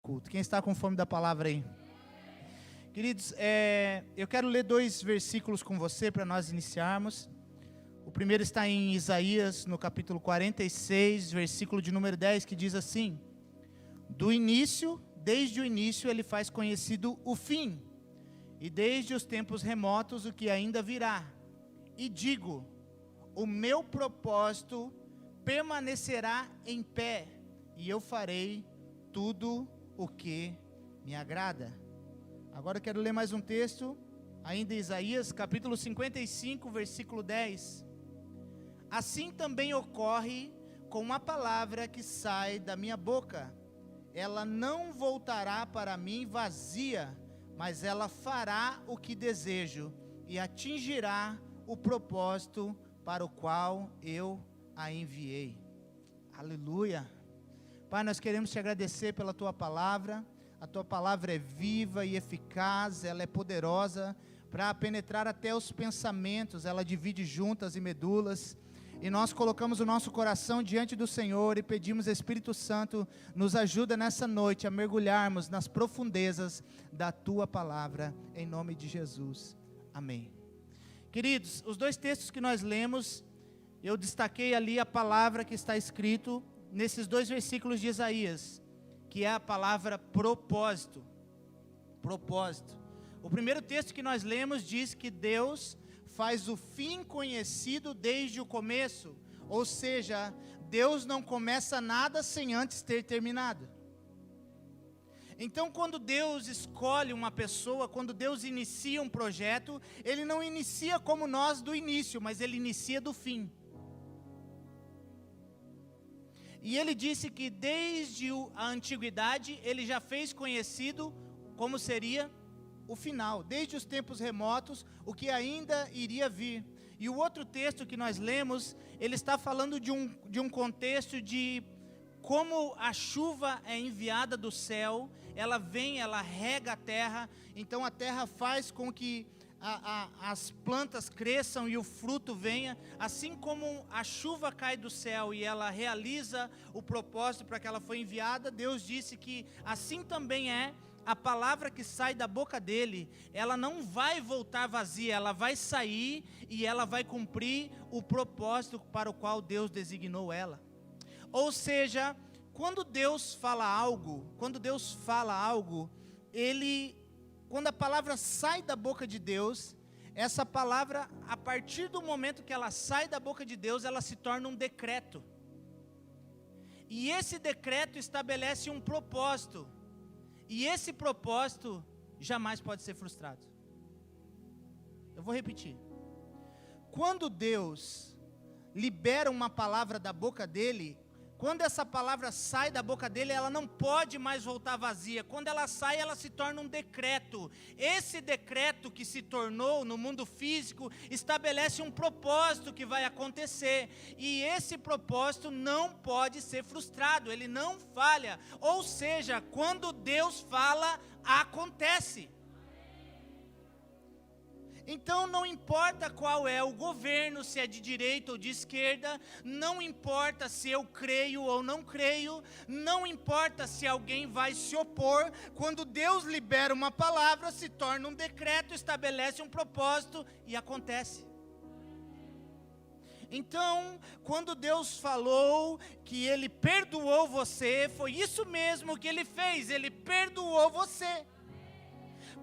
culto. Quem está com fome da palavra aí? Queridos, eu quero ler 2 versículos com você para nós iniciarmos. O primeiro está em Isaías, no capítulo 46, versículo de número 10, que diz assim: desde o início ele faz conhecido o fim, e desde os tempos remotos o que ainda virá. E digo, o meu propósito permanecerá em pé, e eu farei tudo o que me agrada. Agora eu quero ler mais um texto, ainda em Isaías, capítulo 55, versículo 10. Assim também ocorre com a palavra que sai da minha boca. Ela não voltará para mim vazia, mas ela fará o que desejo e atingirá o propósito para o qual eu a enviei. Aleluia. Pai, nós queremos te agradecer pela tua palavra. A tua palavra é viva e eficaz, ela é poderosa para penetrar até os pensamentos, ela divide juntas e medulas. E nós colocamos o nosso coração diante do Senhor e pedimos, Espírito Santo, nos ajuda nessa noite a mergulharmos nas profundezas da tua palavra, em nome de Jesus. Amém. Queridos, os 2 textos que nós lemos, eu destaquei ali a palavra que está escrito nesses 2 versículos de Isaías, que é a palavra propósito. Propósito. O primeiro texto que nós lemos diz que Deus faz o fim conhecido desde o começo, ou seja, Deus não começa nada sem antes ter terminado. Então, quando Deus escolhe uma pessoa, quando Deus inicia um projeto, Ele não inicia como nós do início, mas Ele inicia do fim. E Ele disse que desde a antiguidade, Ele já fez conhecido como seria o final, desde os tempos remotos, o que ainda iria vir. E o outro texto que nós lemos, ele está falando de um contexto de como a chuva é enviada do céu, ela vem, ela rega a terra, então a terra faz com que as plantas cresçam e o fruto venha, assim como a chuva cai do céu e ela realiza o propósito para que ela foi enviada. Deus disse que assim também é a palavra que sai da boca dele, ela não vai voltar vazia, ela vai sair e ela vai cumprir o propósito para o qual Deus designou ela. Ou seja, quando Deus fala algo, quando a palavra sai da boca de Deus, essa palavra, a partir do momento que ela sai da boca de Deus, ela se torna um decreto. E esse decreto estabelece um propósito. E esse propósito jamais pode ser frustrado. Eu vou repetir. Quando Deus libera uma palavra da boca dele, quando essa palavra sai da boca dele, ela não pode mais voltar vazia. Quando ela sai, ela se torna um decreto. Esse decreto que se tornou no mundo físico, estabelece um propósito que vai acontecer. E esse propósito não pode ser frustrado, ele não falha. Ou seja, quando Deus fala, acontece. Então não importa qual é o governo, se é de direita ou de esquerda, não importa se eu creio ou não creio, não importa se alguém vai se opor, quando Deus libera uma palavra, se torna um decreto, estabelece um propósito e acontece. Então, quando Deus falou que Ele perdoou você, foi isso mesmo que Ele fez, Ele perdoou você.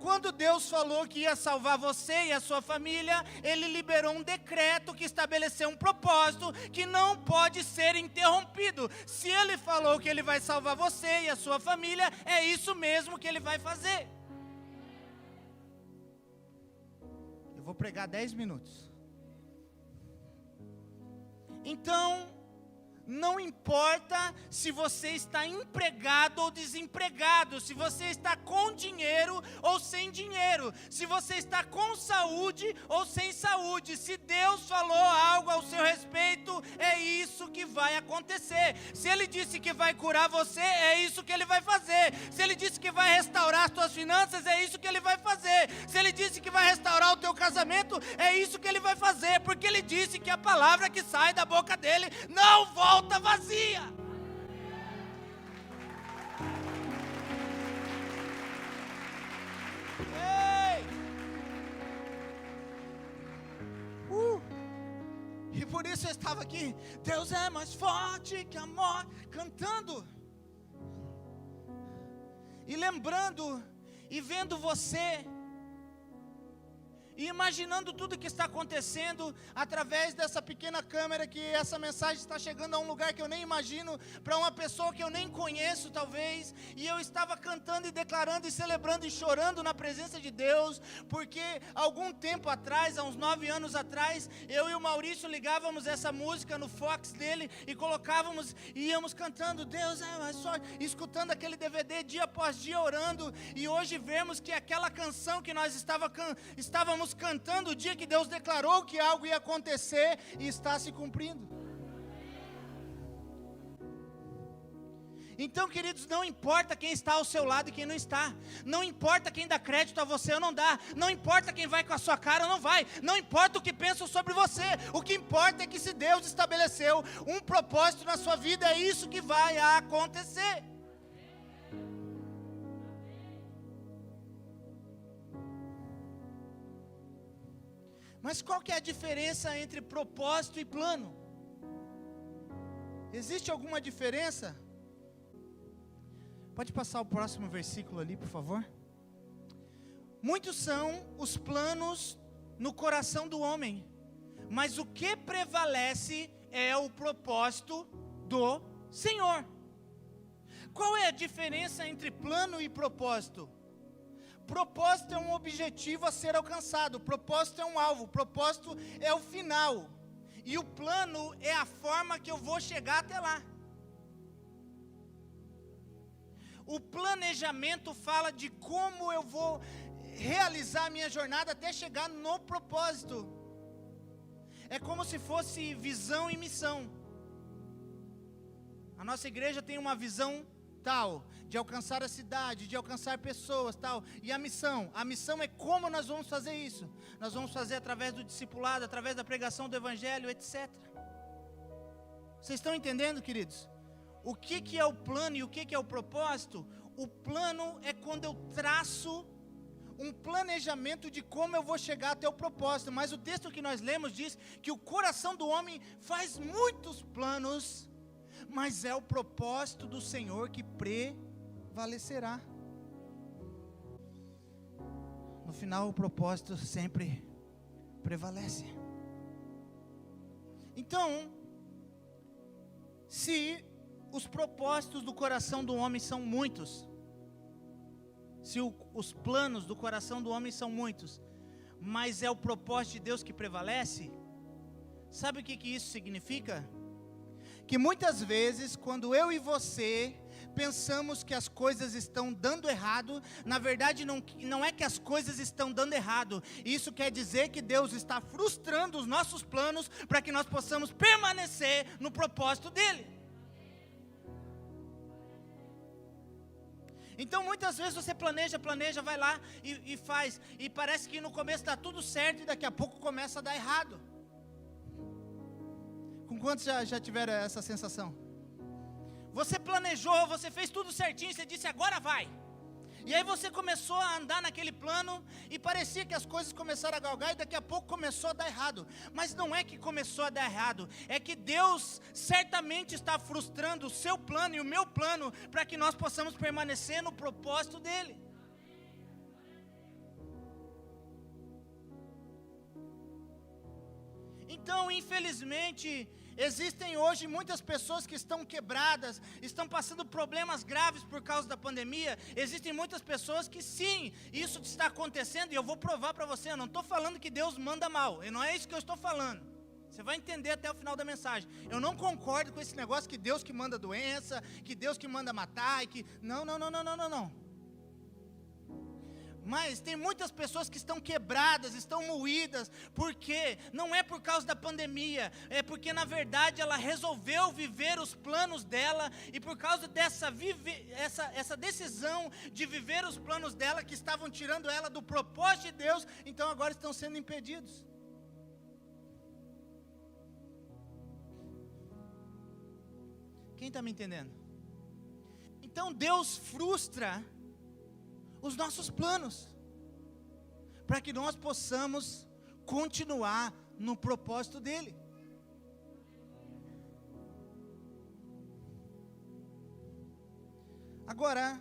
Quando Deus falou que ia salvar você e a sua família, Ele liberou um decreto que estabeleceu um propósito que não pode ser interrompido. Se Ele falou que Ele vai salvar você e a sua família, é isso mesmo que Ele vai fazer. Eu vou pregar 10 minutos. Então, não importa se você está empregado ou desempregado, se você está com dinheiro ou sem dinheiro, se você está com saúde ou sem saúde, se Deus falou algo ao seu respeito, é isso que vai acontecer. Se Ele disse que vai curar você, é isso que Ele vai fazer. Se Ele disse que vai restaurar as tuas finanças, é isso que Ele vai fazer. Se Ele disse que vai restaurar o teu casamento, é isso que Ele vai fazer, porque Ele disse que a palavra que sai da boca dele não volta vazia. por isso eu estava aqui, Deus é mais forte que a morte, cantando, e lembrando, e vendo você, e imaginando tudo que está acontecendo, através dessa pequena câmera, que essa mensagem está chegando a um lugar que eu nem imagino, para uma pessoa que eu nem conheço talvez, e eu estava cantando e declarando e celebrando e chorando na presença de Deus, porque algum tempo atrás, há uns 9 anos atrás, eu e o Maurício ligávamos essa música no Fox dele, e colocávamos, e íamos cantando, Deus é mais forte, escutando aquele DVD dia após dia, orando, e hoje vemos que aquela canção que nós estávamos cantando o dia que Deus declarou que algo ia acontecer, e está se cumprindo. Então, queridos, não importa quem está ao seu lado e quem não está, não importa quem dá crédito a você ou não dá, não importa quem vai com a sua cara ou não vai, não importa o que pensam sobre você, o que importa é que se Deus estabeleceu um propósito na sua vida, é isso que vai acontecer. Mas qual que é a diferença entre propósito e plano? Existe alguma diferença? Pode passar o próximo versículo ali, por favor. Muitos são os planos no coração do homem, mas o que prevalece é o propósito do Senhor. Qual é a diferença entre plano e propósito? Propósito é um objetivo a ser alcançado, propósito é um alvo, propósito é o final, e o plano é a forma que eu vou chegar até lá. O planejamento fala de como eu vou realizar a minha jornada até chegar no propósito. É como se fosse visão e missão. A nossa igreja tem uma visão tal, de alcançar a cidade, de alcançar pessoas, tal, e a missão é como nós vamos fazer isso. Nós vamos fazer através do discipulado, através da pregação do evangelho, etc. Vocês estão entendendo, queridos? O que é o plano e o que é o propósito? O plano é quando eu traço um planejamento de como eu vou chegar até o propósito, mas o texto que nós lemos diz que o coração do homem faz muitos planos, mas é o propósito do Senhor que prevalecerá. No final, o propósito sempre prevalece. Então, se os propósitos do coração do homem são muitos, se os planos do coração do homem são muitos, mas é o propósito de Deus que prevalece, sabe o que isso significa? Que muitas vezes, quando eu e você pensamos que as coisas estão dando errado, na verdade não é que as coisas estão dando errado, isso quer dizer que Deus está frustrando os nossos planos, para que nós possamos permanecer no propósito dEle. Então muitas vezes você planeja, vai lá e faz, e parece que no começo dá tudo certo, e daqui a pouco começa a dar errado. Com quantos já tiveram essa sensação? Você planejou, você fez tudo certinho, você disse agora vai. E aí você começou a andar naquele plano, e parecia que as coisas começaram a galgar, e daqui a pouco começou a dar errado. Mas não é que começou a dar errado, é que Deus certamente está frustrando o seu plano e o meu plano, para que nós possamos permanecer no propósito dEle. Então, infelizmente, existem hoje muitas pessoas que estão quebradas, estão passando problemas graves por causa da pandemia. Existem muitas pessoas que sim, isso está acontecendo, e eu vou provar para você. Eu não estou falando que Deus manda mal, e não é isso que eu estou falando. Você vai entender até o final da mensagem. Eu não concordo com esse negócio que Deus que manda doença, que Deus que manda matar, e que... Não. Mas tem muitas pessoas que estão quebradas, estão moídas, porque não é por causa da pandemia, é porque na verdade ela resolveu viver os planos dela, e por causa dessa essa decisão de viver os planos dela, que estavam tirando ela do propósito de Deus, então agora estão sendo impedidos. Quem está me entendendo? Então Deus frustra os nossos planos, para que nós possamos continuar no propósito dEle. Agora,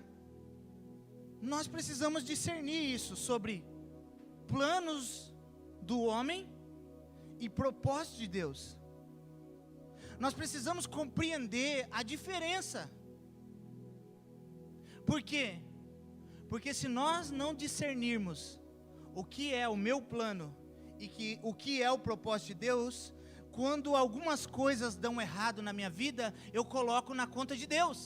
nós precisamos discernir isso sobre planos do homem e propósito de Deus. Nós precisamos compreender a diferença. Por quê? Porque se nós não discernirmos o que é o meu plano e o que é o propósito de Deus, quando algumas coisas dão errado na minha vida, eu coloco na conta de Deus.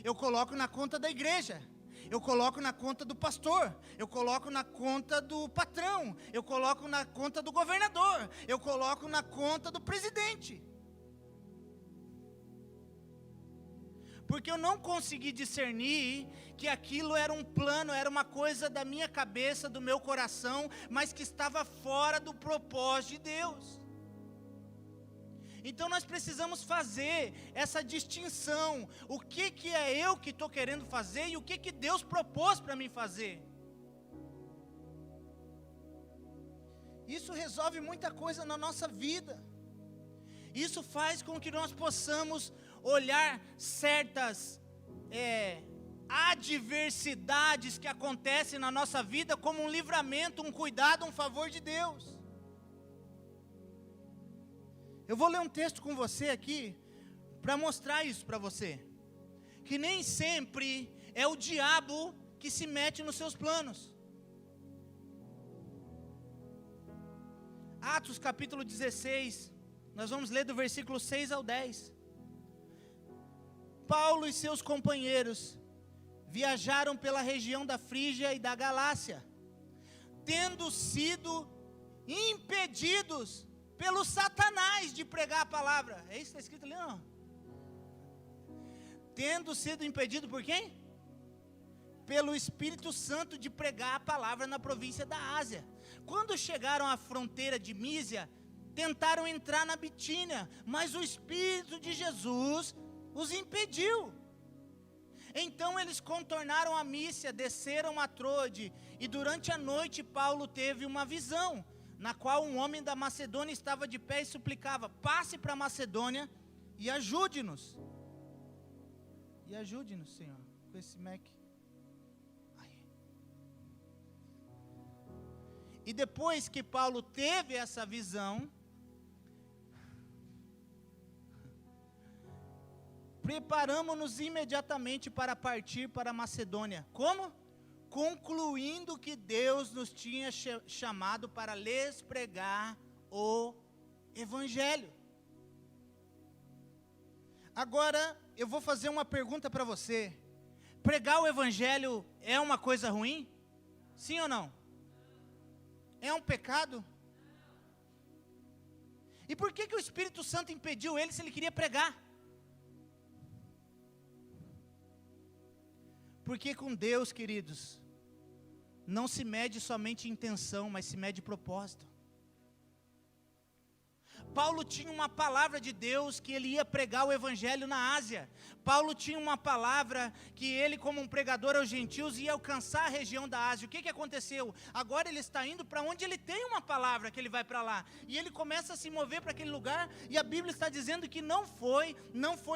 Eu coloco na conta da igreja. Eu coloco na conta do pastor. Eu coloco na conta do patrão. Eu coloco na conta do governador. Eu coloco na conta do presidente. Porque eu não consegui discernir que aquilo era um plano, era uma coisa da minha cabeça, do meu coração, mas que estava fora do propósito de Deus. Então nós precisamos fazer essa distinção. O que é eu que estou querendo fazer e o que Deus propôs para mim fazer. Isso resolve muita coisa na nossa vida. Isso faz com que nós possamos olhar certas adversidades que acontecem na nossa vida como um livramento, um cuidado, um favor de Deus. Eu vou ler um texto com você aqui, para mostrar isso para você. Que nem sempre é o diabo que se mete nos seus planos. Atos capítulo 16, nós vamos ler do versículo 6 ao 10. Paulo e seus companheiros viajaram pela região da Frígia e da Galácia, tendo sido impedidos pelo Satanás de pregar a palavra. É isso que está escrito ali, não? Tendo sido impedido por quem? Pelo Espírito Santo de pregar a palavra na província da Ásia. Quando chegaram à fronteira de Mísia, tentaram entrar na Bitínia, mas o Espírito de Jesus os impediu. Então eles contornaram a Mísia, desceram a Trode, e durante a noite Paulo teve uma visão, na qual um homem da Macedônia estava de pé e suplicava: passe para a Macedônia e ajude-nos. E ajude-nos, Senhor, com esse Mac. Aí. E depois que Paulo teve essa visão, preparamos-nos imediatamente para partir para a Macedônia. Como? Concluindo que Deus nos tinha chamado para lhes pregar o Evangelho. Agora, eu vou fazer uma pergunta para você. Pregar o Evangelho é uma coisa ruim? Sim ou não? É um pecado? E por que o Espírito Santo impediu ele se ele queria pregar? Porque com Deus, queridos, não se mede somente intenção, mas se mede propósito. Paulo tinha uma palavra de Deus que ele ia pregar o Evangelho na Ásia. Paulo tinha uma palavra que ele, como um pregador aos gentios, ia alcançar a região da Ásia. O que aconteceu? Agora ele está indo para onde ele tem uma palavra, que ele vai para lá. E ele começa a se mover para aquele lugar, e a Bíblia está dizendo que não foi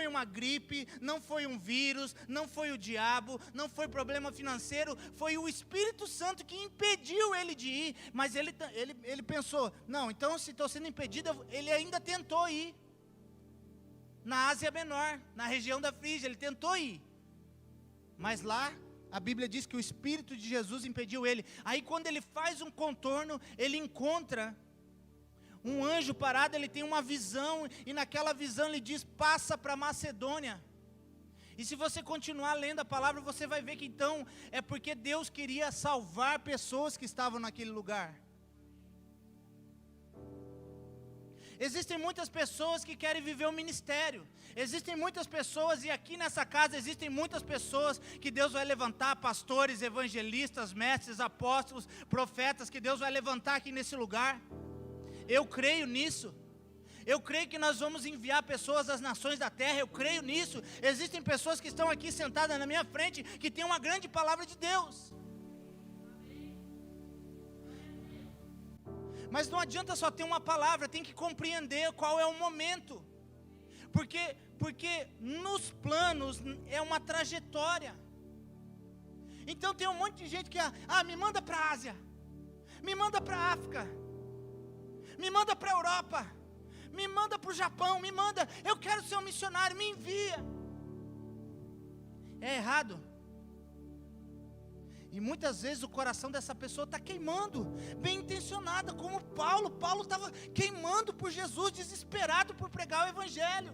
uma gripe, não foi um vírus, não foi o diabo, não foi problema financeiro, foi o Espírito Santo que impediu ele de ir. Mas ele pensou: não, então se estou sendo impedido, ele ainda tentou ir na Ásia Menor, na região da Frígia, ele tentou ir, mas lá a Bíblia diz que o Espírito de Jesus impediu ele. Aí quando ele faz um contorno, ele encontra um anjo parado, ele tem uma visão, e naquela visão ele diz: passa para Macedônia. E se você continuar lendo a palavra, você vai ver que então é porque Deus queria salvar pessoas que estavam naquele lugar. Existem muitas pessoas que querem viver o ministério. Existem muitas pessoas, e aqui nessa casa existem muitas pessoas que Deus vai levantar: pastores, evangelistas, mestres, apóstolos, profetas, que Deus vai levantar aqui nesse lugar. Eu creio nisso. Eu creio que nós vamos enviar pessoas às nações da terra. Eu creio nisso. Existem pessoas que estão aqui sentadas na minha frente, que têm uma grande palavra de Deus. Mas não adianta só ter uma palavra, tem que compreender qual é o momento. Porque nos planos é uma trajetória. Então tem um monte de gente que me manda para a Ásia, me manda para a África, me manda para a Europa, me manda para o Japão, me manda, eu quero ser um missionário, me envia. É errado. E muitas vezes o coração dessa pessoa está queimando, bem intencionada, como Paulo estava queimando por Jesus, desesperado por pregar o Evangelho.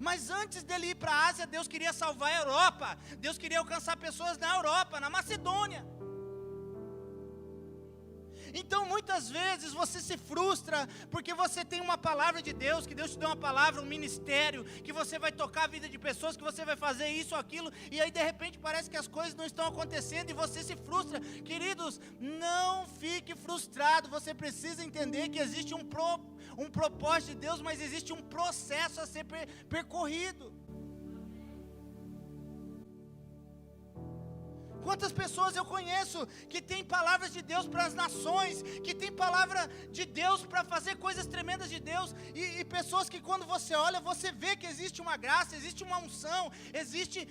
Mas antes dele ir para a Ásia, Deus queria salvar a Europa, Deus queria alcançar pessoas na Europa, na Macedônia. Então muitas vezes você se frustra, porque você tem uma palavra de Deus, que Deus te deu uma palavra, um ministério, que você vai tocar a vida de pessoas, que você vai fazer isso ou aquilo, e aí de repente parece que as coisas não estão acontecendo, e você se frustra. Queridos, não fique frustrado, você precisa entender que existe um propósito de Deus, mas existe um processo a ser percorrido. Quantas pessoas eu conheço que tem palavras de Deus para as nações, que tem palavra de Deus para fazer coisas tremendas de Deus, e pessoas que quando você olha, você vê que existe uma graça, existe uma unção, existe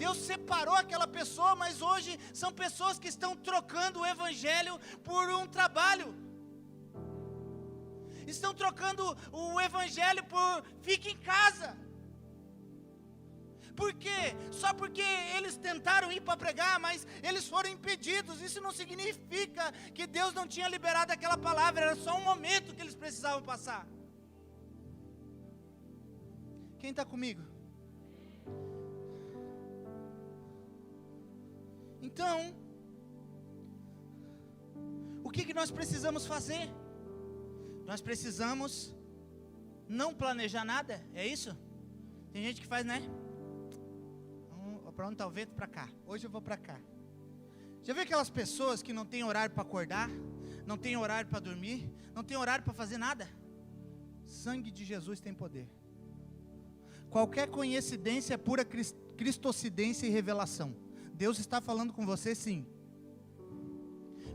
Deus separou aquela pessoa, mas hoje são pessoas que estão trocando o Evangelho por um trabalho, estão trocando o Evangelho por fique em casa. Por quê? Só porque eles tentaram ir para pregar, mas eles foram impedidos. Isso não significa que Deus não tinha liberado aquela palavra, era só um momento que eles precisavam passar. Quem está comigo? Então, o que nós precisamos fazer? Nós precisamos não planejar nada, é isso? Tem gente que faz, né? Para onde está o vento? Para cá. Hoje eu vou para cá. Já viu aquelas pessoas que não têm horário para acordar, não têm horário para dormir, não têm horário para fazer nada? Sangue de Jesus tem poder. Qualquer coincidência é pura cristocidência e revelação. Deus está falando com você, sim.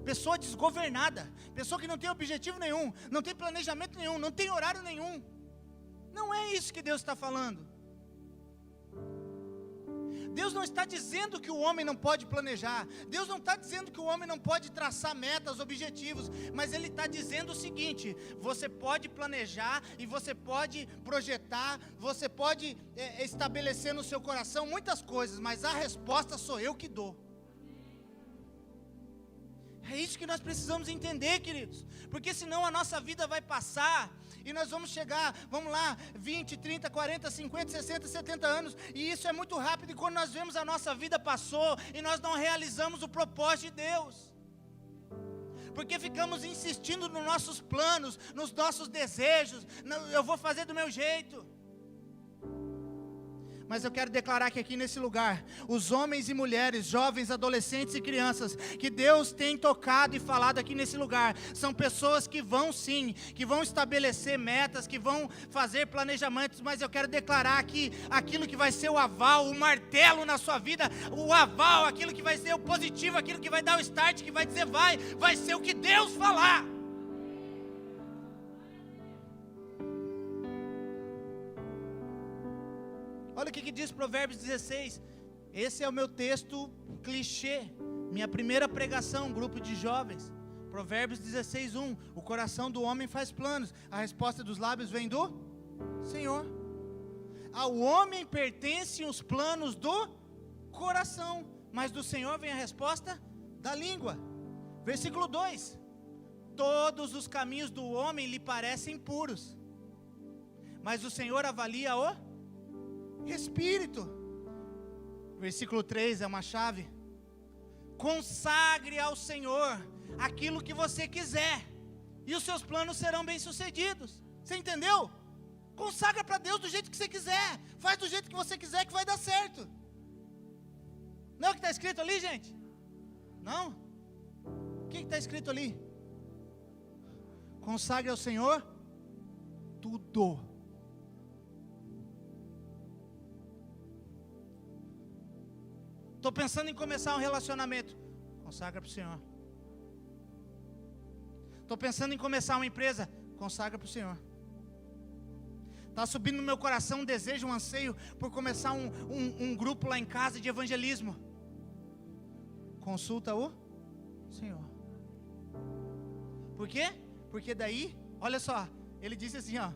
Pessoa desgovernada, pessoa que não tem objetivo nenhum, não tem planejamento nenhum, não tem horário nenhum. Não é isso que Deus está falando. Deus não está dizendo que o homem não pode planejar, Deus não está dizendo que o homem não pode traçar metas, objetivos, mas Ele está dizendo o seguinte: você pode planejar e você pode projetar, você pode estabelecer no seu coração muitas coisas, mas a resposta sou eu que dou. É isso que nós precisamos entender, queridos, porque senão a nossa vida vai passar e nós vamos chegar, vamos lá, 20, 30, 40, 50, 60, 70 anos, e isso é muito rápido, e quando nós vemos a nossa vida passou, e nós não realizamos o propósito de Deus, porque ficamos insistindo nos nossos planos, nos nossos desejos, eu vou fazer do meu jeito. Mas eu quero declarar que aqui nesse lugar, os homens e mulheres, jovens, adolescentes e crianças, que Deus tem tocado e falado aqui nesse lugar, são pessoas que vão sim, que vão estabelecer metas, que vão fazer planejamentos, mas eu quero declarar que aquilo que vai ser o aval, o martelo na sua vida, o aval, aquilo que vai ser o positivo, aquilo que vai dar o start, que vai dizer vai ser o que Deus falar. Olha o que diz Provérbios 16, esse é o meu texto clichê, minha primeira pregação, grupo de jovens, Provérbios 16, 1, o coração do homem faz planos, a resposta dos lábios vem do Senhor. Ao homem pertencem os planos do coração, mas do Senhor vem a resposta da língua. Versículo 2, todos os caminhos do homem lhe parecem puros, mas o Senhor avalia o espírito. Versículo 3 é uma chave. Consagre ao Senhor aquilo que você quiser, e os seus planos serão bem-sucedidos. Você entendeu? Consagra para Deus do jeito que você quiser, faz do jeito que você quiser, que vai dar certo. Não é o que está escrito ali, gente? Não? O que está escrito ali? Consagre ao Senhor tudo. Estou pensando em começar um relacionamento, consagra para o Senhor. Estou pensando em começar uma empresa, consagra para o Senhor. Está subindo no meu coração um desejo, um anseio por começar um grupo lá em casa de evangelismo. Consulta o Senhor. Por quê? Porque daí, olha só, ele disse assim, ó.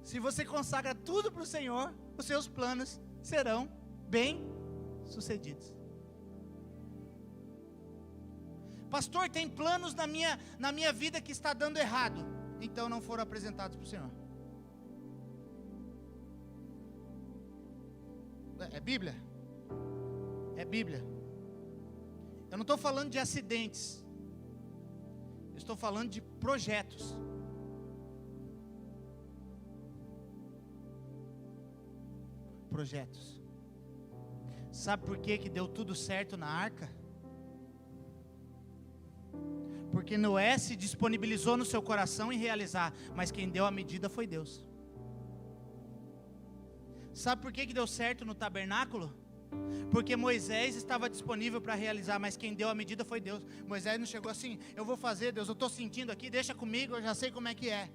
Se você consagra tudo para o Senhor, os seus planos serão bem sucedidos. Pastor, tem planos na minha vida que está dando errado. Então não foram apresentados para o Senhor. É Bíblia? É Bíblia. Eu não estou falando de acidentes. Eu estou falando de projetos. Projetos. Sabe por que deu tudo certo na arca? Porque Noé se disponibilizou no seu coração em realizar, mas quem deu a medida foi Deus. Sabe por que deu certo no tabernáculo? Porque Moisés estava disponível para realizar, mas quem deu a medida foi Deus. Moisés não chegou assim, eu vou fazer, Deus, eu estou sentindo aqui, deixa comigo, eu já sei como é que é.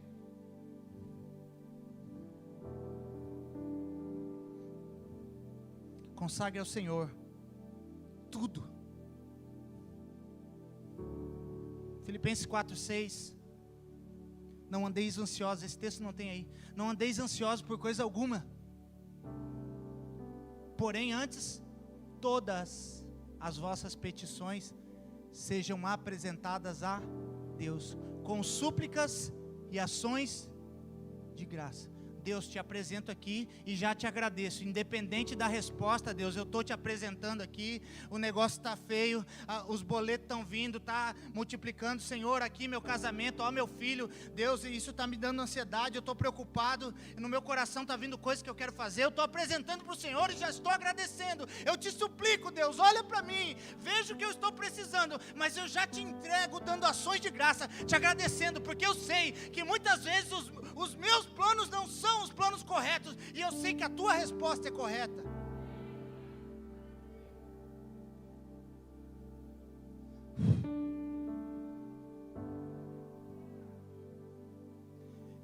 Consagre ao Senhor tudo. Filipenses 4:6. Não andeis ansiosos, esse texto não tem aí. Não andeis ansiosos por coisa alguma. Porém, antes, todas as vossas petições sejam apresentadas a Deus, com súplicas e ações de graça. Deus, te apresento aqui e já te agradeço, independente da resposta, Deus, eu estou te apresentando aqui, o negócio está feio, os boletos estão vindo, está multiplicando, Senhor, aqui meu casamento, ó meu filho, Deus, isso está me dando ansiedade, eu estou preocupado, no meu coração está vindo coisas que eu quero fazer, eu estou apresentando para o Senhor e já estou agradecendo, eu te suplico, Deus, olha para mim, veja o que eu estou precisando, mas eu já te entrego dando ações de graça, te agradecendo, porque eu sei que muitas vezes os meus planos não são os planos corretos, e eu sei que a tua resposta é correta.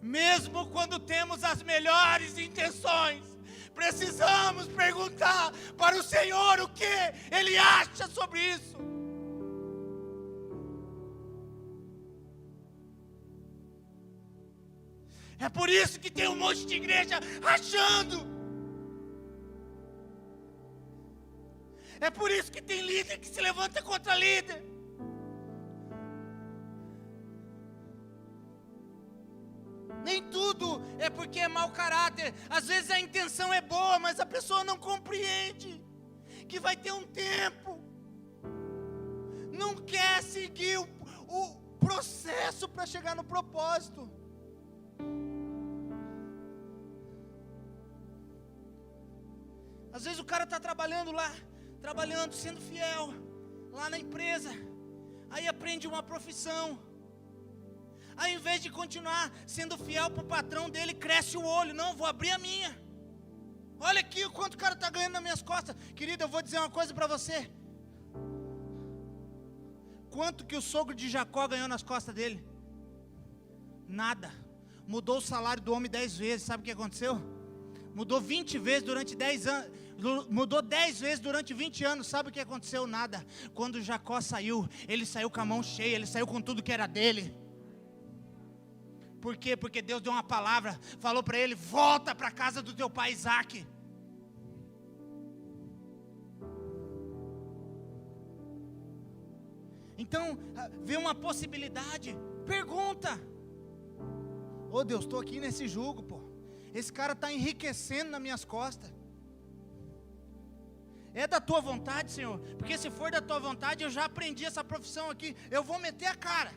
Mesmo quando temos as melhores intenções, precisamos perguntar para o Senhor o que Ele acha sobre isso. É por isso que tem um monte de igreja rachando. É por isso que tem líder que se levanta contra líder. Nem tudo é porque é mau caráter. Às vezes a intenção é boa, mas a pessoa não compreende que vai ter um tempo. Não quer seguir o processo para chegar no propósito. Às vezes o cara está trabalhando lá, sendo fiel, lá na empresa, aí aprende uma profissão, aí em vez de continuar sendo fiel para o patrão dele, cresce o olho, não, vou abrir a minha, olha aqui o quanto o cara está ganhando nas minhas costas, querido, eu vou dizer uma coisa para você, quanto que o sogro de Jacó ganhou nas costas dele? Nada, mudou o salário do homem 10 vezes, sabe o que aconteceu? Mudou 20 vezes durante 10 anos, mudou 10 vezes durante 20 anos, sabe o que aconteceu? Nada. Quando Jacó saiu, ele saiu com a mão cheia, ele saiu com tudo que era dele. Por quê? Porque Deus deu uma palavra, falou para ele, volta para a casa do teu pai Isaac. Então, vê uma possibilidade, pergunta. Ô Deus, estou aqui nesse jugo, pô. Esse cara está enriquecendo nas minhas costas. É da tua vontade, Senhor? Porque se for da tua vontade, eu já aprendi essa profissão aqui. Eu vou meter a cara.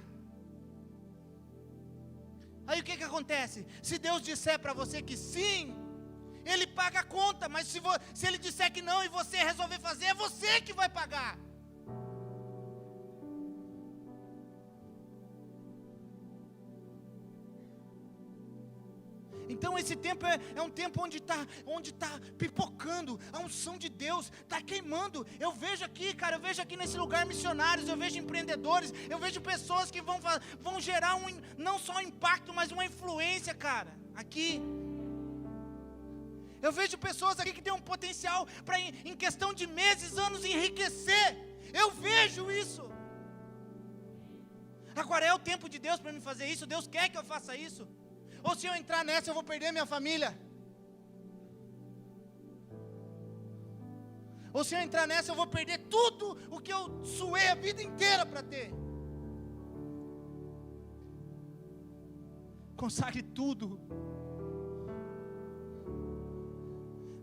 Aí o que acontece? Se Deus disser para você que sim, Ele paga a conta. Mas se Ele disser que não e você resolver fazer, é você que vai pagar. Então esse tempo é um tempo onde está pipocando, a unção de Deus está queimando. Eu vejo aqui, cara, eu vejo aqui nesse lugar missionários, eu vejo empreendedores, eu vejo pessoas que vão gerar não só um impacto, mas uma influência, cara, aqui. Eu vejo pessoas aqui que têm um potencial para em questão de meses, anos, enriquecer. Eu vejo isso. Agora é o tempo de Deus para me fazer isso? Deus quer que eu faça isso? Ou se eu entrar nessa eu vou perder minha família? Ou se eu entrar nessa eu vou perder tudo o que eu suei a vida inteira para ter? Consagre tudo.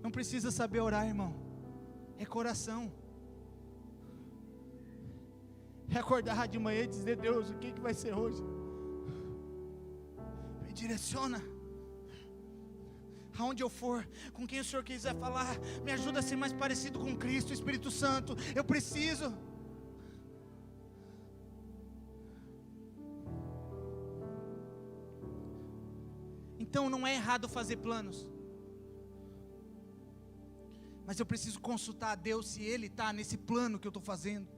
Não precisa saber orar, irmão. É coração. É acordar de manhã e dizer: Deus, o que vai ser hoje? Me direciona. Aonde eu for, com quem o Senhor quiser falar, me ajuda a ser mais parecido com Cristo. Espírito Santo, eu preciso. Então não é errado fazer planos, mas eu preciso consultar a Deus se Ele está nesse plano que eu estou fazendo.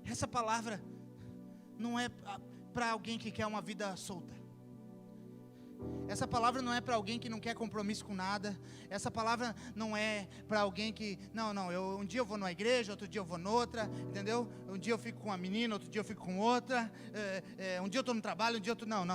Essa palavra não é para alguém que quer uma vida solta. Essa palavra não é para alguém que não quer compromisso com nada. Essa palavra não é para alguém que, um dia eu vou numa igreja, outro dia eu vou noutra, entendeu? Um dia eu fico com uma menina, outro dia eu fico com outra, um dia eu estou no trabalho, um dia eu estou... Não.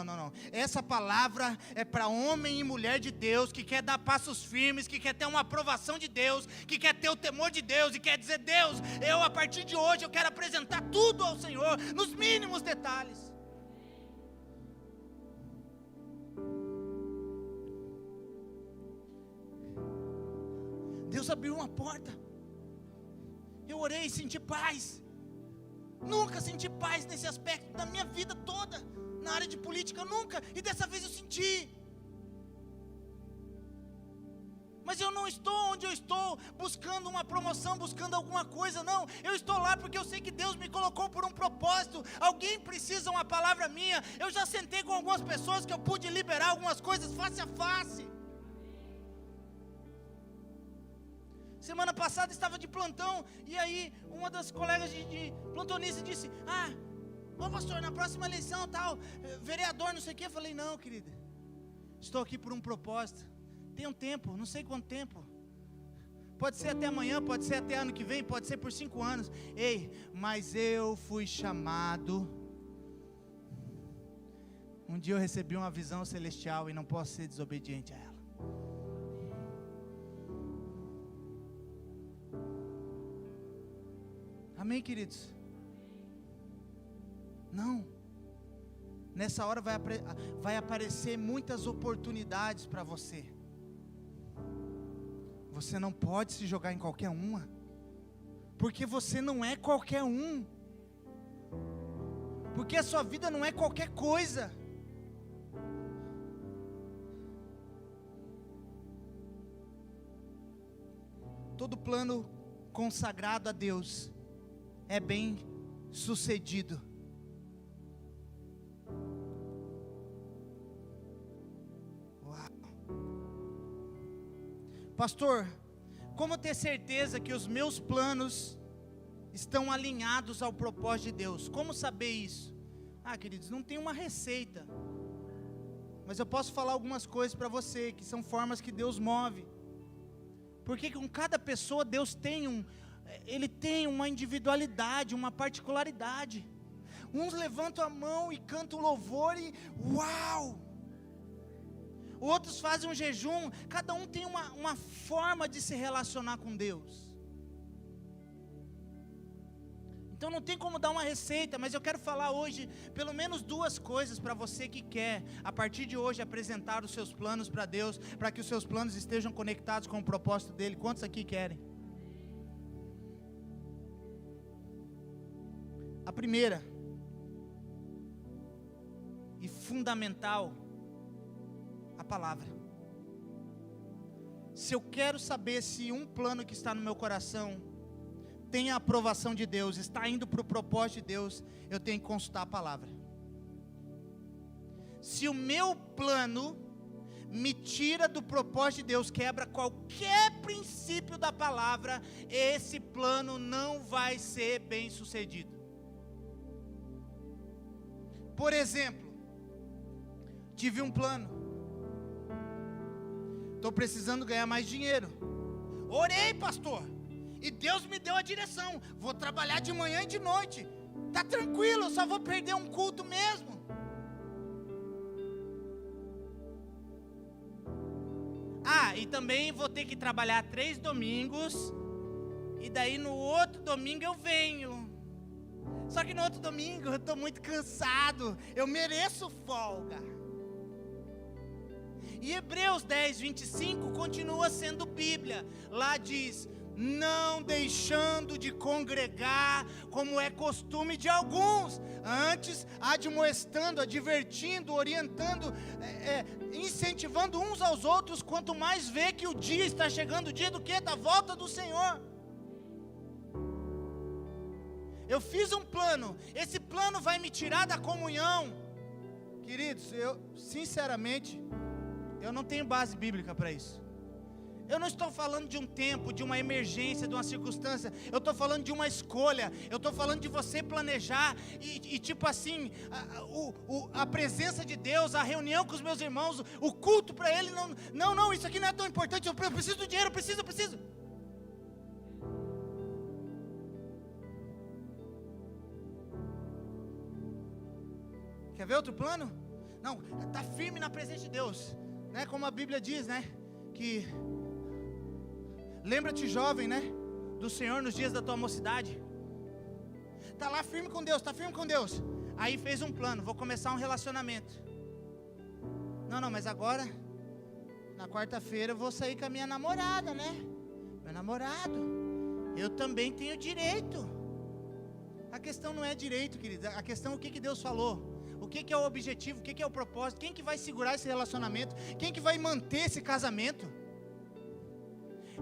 Essa palavra é para homem e mulher de Deus, que quer dar passos firmes, que quer ter uma aprovação de Deus, que quer ter o temor de Deus, e quer dizer: Deus, eu a partir de hoje eu quero apresentar tudo ao Senhor, nos mínimos detalhes. Deus abriu uma porta. Eu orei e senti paz. Nunca senti paz nesse aspecto da minha vida toda. Na área de política, nunca. E dessa vez eu senti. Mas eu não estou onde eu estou buscando uma promoção, buscando alguma coisa, não. Eu estou lá porque eu sei que Deus me colocou por um propósito. Alguém precisa uma palavra minha. Eu já sentei com algumas pessoas que eu pude liberar algumas coisas face a face. Semana passada estava de plantão, e aí uma das colegas de plantonista disse: ô pastor, na próxima eleição tal, vereador, não sei o que. Eu falei: não, querida, estou aqui por um propósito. Tem um tempo, não sei quanto tempo. Pode ser até amanhã, pode ser até ano que vem, pode ser por 5 anos. Mas eu fui chamado. Um dia eu recebi uma visão celestial e não posso ser desobediente a ela. Amém, queridos? Não. Nessa hora vai aparecer muitas oportunidades para você. Você não pode se jogar em qualquer uma, porque você não é qualquer um, porque a sua vida não é qualquer coisa. Todo plano consagrado a Deus é bem sucedido. Uau. Pastor, como ter certeza que os meus planos estão alinhados ao propósito de Deus? Como saber isso? Queridos, não tem uma receita, mas eu posso falar algumas coisas para você, que são formas que Deus move. Porque com cada pessoa Deus tem Ele tem uma individualidade, uma particularidade. Uns levantam a mão e cantam louvor e uau! Outros fazem um jejum. Cada um tem uma forma de se relacionar com Deus. Então não tem como dar uma receita, mas eu quero falar hoje pelo menos 2 coisas para você que quer, a partir de hoje, apresentar os seus planos para Deus, para que os seus planos estejam conectados com o propósito dEle. Quantos aqui querem? A primeira e fundamental, a palavra. Se eu quero saber se um plano que está no meu coração tem a aprovação de Deus, está indo para o propósito de Deus, eu tenho que consultar a palavra. Se o meu plano me tira do propósito de Deus, quebra qualquer princípio da palavra, esse plano não vai ser bem sucedido. Por exemplo, tive um plano, estou precisando ganhar mais dinheiro. Orei, pastor, e Deus me deu a direção. Vou trabalhar de manhã e de noite. Tá tranquilo, eu só vou perder um culto mesmo. E também vou ter que trabalhar 3 domingos. E daí no outro domingo eu venho. Só que no outro domingo eu estou muito cansado. Eu mereço folga. E Hebreus 10, 25 continua sendo Bíblia. Lá diz: não deixando de congregar, como é costume de alguns, antes admoestando, advertindo, orientando, incentivando uns aos outros, quanto mais vê que o dia está chegando, o dia do quê? Da volta do Senhor. Eu fiz um plano, esse plano vai me tirar da comunhão. Queridos, eu sinceramente, eu não tenho base bíblica para isso. Eu não estou falando de um tempo, de uma emergência, de uma circunstância. Eu estou falando de uma escolha. Eu estou falando de você planejar e tipo assim, a presença de Deus, a reunião com os meus irmãos, o culto para Ele. Não, isso aqui não é tão importante. Eu preciso do dinheiro, eu preciso. Quer ver outro plano? Não, está firme na presença de Deus, né? Como a Bíblia diz, né? Que lembra-te, jovem, né? Do Senhor nos dias da tua mocidade. Está lá firme com Deus, está firme com Deus. Aí fez um plano, vou começar um relacionamento. Não, mas agora, na quarta-feira eu vou sair com a minha namorada, né? Meu namorado. Eu também tenho direito. A questão não é direito, querido. A questão é o que Deus falou. O que é o objetivo, o que é o propósito. Quem que vai segurar esse relacionamento? Quem que vai manter esse casamento?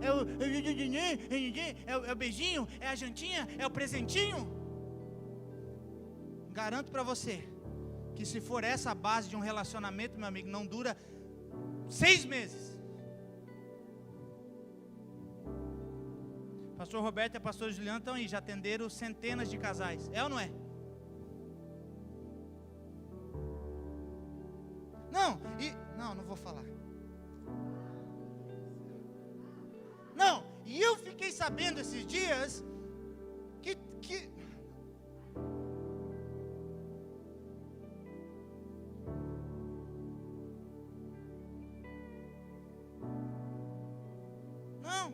É o beijinho? É a jantinha? É o presentinho? Garanto para você que se for essa a base de um relacionamento, meu amigo, não dura 6 meses. Pastor Roberto e pastor Juliano estão aí, já atenderam centenas de casais. É ou não é? Não vou falar. Não, e eu fiquei sabendo esses dias que não,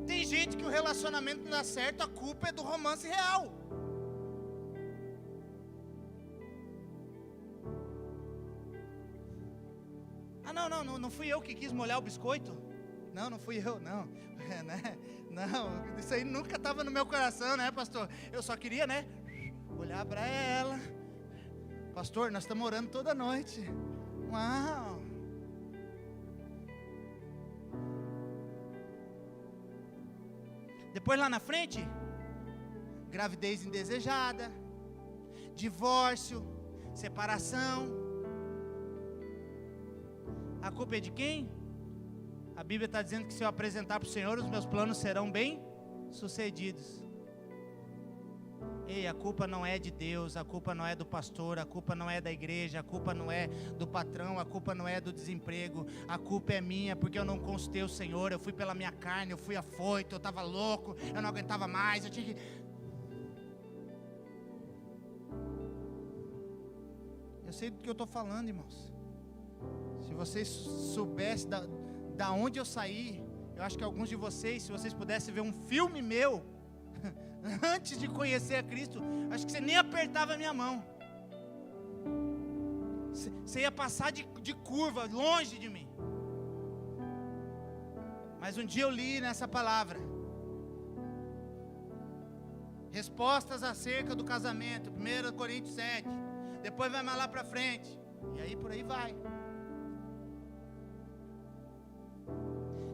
tem gente que o relacionamento não dá certo, a culpa é do romance real. Não fui eu que quis molhar o biscoito. Não fui eu, não. Não, isso aí nunca estava no meu coração, né, pastor? Eu só queria, né, olhar para ela. Pastor, nós estamos orando toda noite. Uau! Depois lá na frente, gravidez indesejada, divórcio, separação. A culpa é de quem? A Bíblia está dizendo que se eu apresentar para o Senhor, os meus planos serão bem sucedidos. Ei, a culpa não é de Deus, a culpa não é do pastor, a culpa não é da igreja, a culpa não é do patrão, a culpa não é do desemprego, a culpa é minha, porque eu não consultei o Senhor, eu fui pela minha carne, eu fui afoito, eu estava louco, eu não aguentava mais, eu tinha que... Eu sei do que eu estou falando, irmãos. Se vocês soubessem da onde eu saí, eu acho que alguns de vocês, se vocês pudessem ver um filme meu, antes de conhecer a Cristo, acho que você nem apertava a minha mão. Você ia passar de curva, longe de mim. Mas um dia eu li nessa palavra respostas acerca do casamento, 1 Coríntios 7. Depois vai mais lá para frente. E aí por aí vai.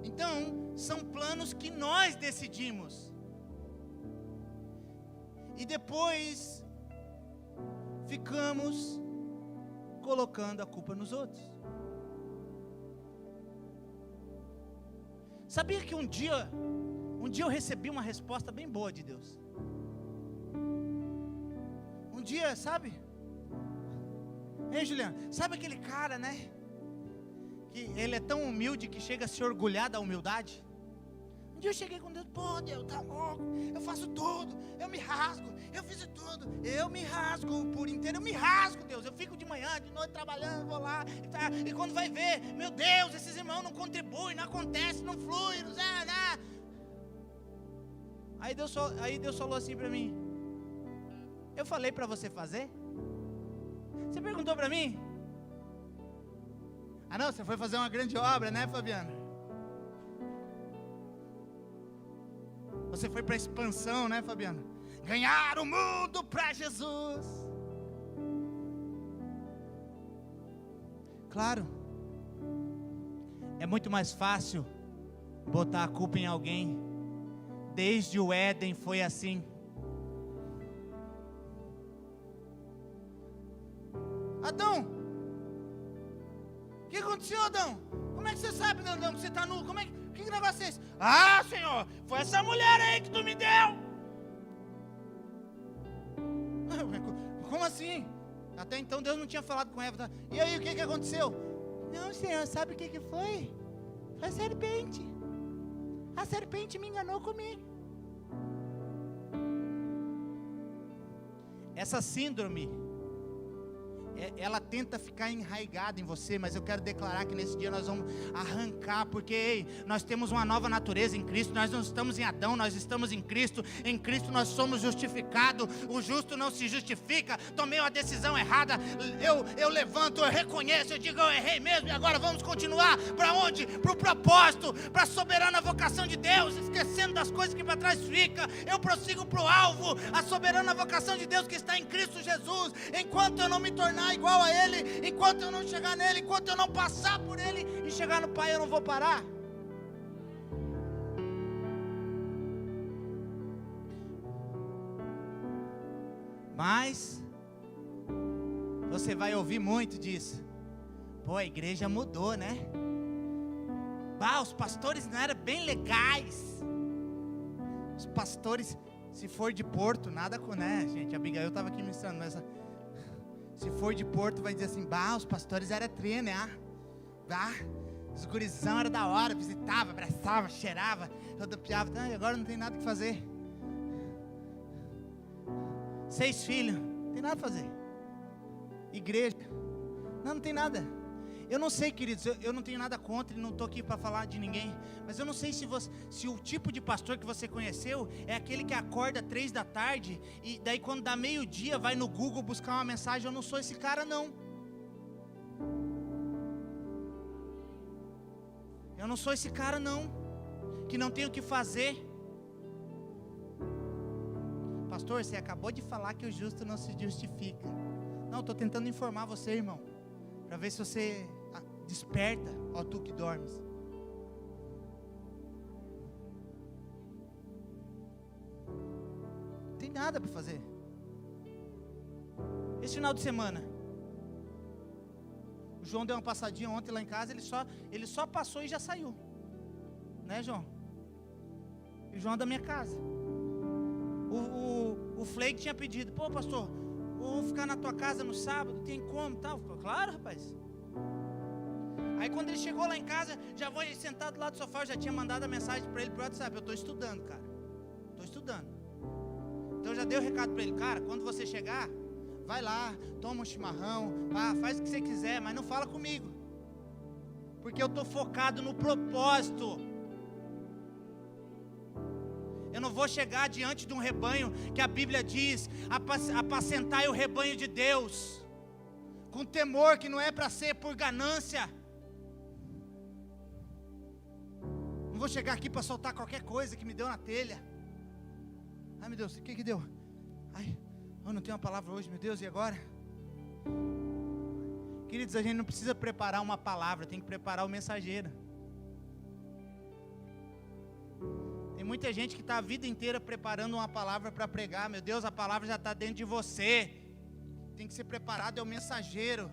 Então, são planos que nós decidimos. E depois ficamos colocando a culpa nos outros. Sabia que um dia eu recebi uma resposta bem boa de Deus. Um dia, sabe? Ei, Juliano, sabe aquele cara, né? Que ele é tão humilde que chega a se orgulhar da humildade. Um dia eu cheguei com Deus, pô, Deus, tá louco, eu faço tudo, eu me rasgo, eu fiz tudo, eu me rasgo por inteiro, eu me rasgo, Deus, eu fico de manhã, de noite trabalhando, vou lá, e quando vai ver, meu Deus, esses irmãos não contribuem, não acontece, não flui, não sei, né? Aí Deus falou assim pra mim, eu falei pra você fazer? Você perguntou pra mim? Ah não, você foi fazer uma grande obra, né, Fabiano? Você foi para a expansão, né, Fabiano? Ganhar o mundo para Jesus. Claro. É muito mais fácil botar a culpa em alguém. Desde o Éden foi assim. Adão, o que aconteceu, Adão? Como é que você sabe, Adão, que você está nu? Que negócio é esse? Ah, Senhor, foi essa mulher aí que tu me deu. Como assim? Até então Deus não tinha falado com Eva. E aí, o que aconteceu? Não, Senhor, sabe o que foi? Foi a serpente. A serpente me enganou comigo. Essa síndrome, ela tenta ficar enraizada em você, mas eu quero declarar que nesse dia nós vamos arrancar, porque ei, nós temos uma nova natureza em Cristo, nós não estamos em Adão, nós estamos em Cristo nós somos justificados, o justo não se justifica, tomei uma decisão errada, eu levanto, eu reconheço, eu digo eu errei mesmo, e agora vamos continuar, para onde? Para o propósito, para a soberana vocação de Deus, esquecendo das coisas que para trás fica, eu prossigo para o alvo, a soberana vocação de Deus que está em Cristo Jesus, enquanto eu não me tornar igual a Ele, enquanto eu não chegar nele, enquanto eu não passar por Ele e chegar no Pai, eu não vou parar. Mas você vai ouvir muito disso. Pô, a igreja mudou, né? Bah, os pastores não eram bem legais. Os pastores, se for de Porto, nada com, né, gente? A Abigail estava aqui ministrando, mas se for de Porto, vai dizer assim, bah, os pastores eram trê, né? Bah, os gurizão era da hora, visitava, abraçava, cheirava, rodopiava, e agora não tem nada que fazer. 6 filhos, não tem nada a fazer. Igreja, não tem nada. Eu não sei, queridos, eu não tenho nada contra e não estou aqui para falar de ninguém, mas eu não sei se o tipo de pastor que você conheceu é aquele que acorda 3 da tarde e daí quando dá meio-dia vai no Google buscar uma mensagem. Eu não sou esse cara, não. Eu não sou esse cara, não, que não tem o que fazer. Pastor, você acabou de falar que o justo não se justifica. Não, estou tentando informar você, irmão, para ver se você desperta, ó tu que dormes. Não tem nada para fazer. Esse final de semana, o João deu uma passadinha ontem lá em casa, ele só passou e já saiu. Né, João? E o João é da minha casa. O Flake tinha pedido, pô, pastor, vou ficar na tua casa no sábado, tem como, tal? Ficou claro, rapaz. Aí quando ele chegou lá em casa, já vou sentado lá do sofá, eu já tinha mandado a mensagem para ele pro WhatsApp, eu estou estudando, cara, estou estudando. Então eu já dei o recado para ele, cara, quando você chegar, vai lá, toma um chimarrão, faz o que você quiser, mas não fala comigo, porque eu estou focado no propósito. Eu não vou chegar diante de um rebanho que a Bíblia diz, apacentai o rebanho de Deus, com temor, que não é para ser por ganância. Não vou chegar aqui para soltar qualquer coisa que me deu na telha. Ai meu Deus, o que deu? Ai, eu não tenho uma palavra hoje, meu Deus, e agora? Queridos, a gente não precisa preparar uma palavra, tem que preparar o mensageiro. Tem muita gente que está a vida inteira preparando uma palavra para pregar. Meu Deus, a palavra já está dentro de você. tem que ser preparado é o mensageiro,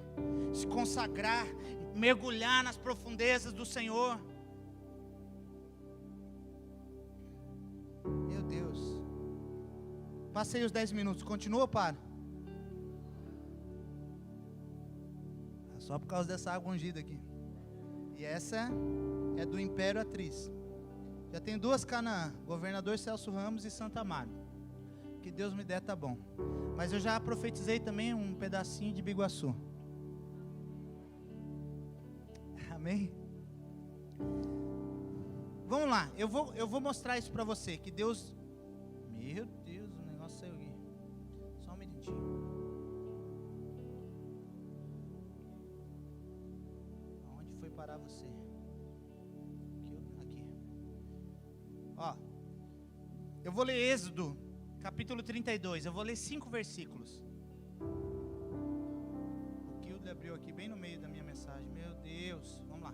se consagrar, mergulhar nas profundezas do Senhor. Meu Deus. Passei os 10 minutos, continua ou para? Só por causa dessa água ungida aqui. E essa é do Império Atriz. Já tem 2 Canaã, Governador Celso Ramos e Santa Amaro. Que Deus me der, tá bom. Mas eu já profetizei também um pedacinho de Biguaçu. Amém? Vamos lá, eu vou mostrar isso para você, que Deus... Meu Deus, o negócio saiu aqui. Só um minutinho. Onde foi parar você? Aqui. Ó, eu vou ler Êxodo, capítulo 32, eu vou ler 5 versículos. O Kildo abriu aqui bem no meio da minha mensagem, meu Deus, vamos lá.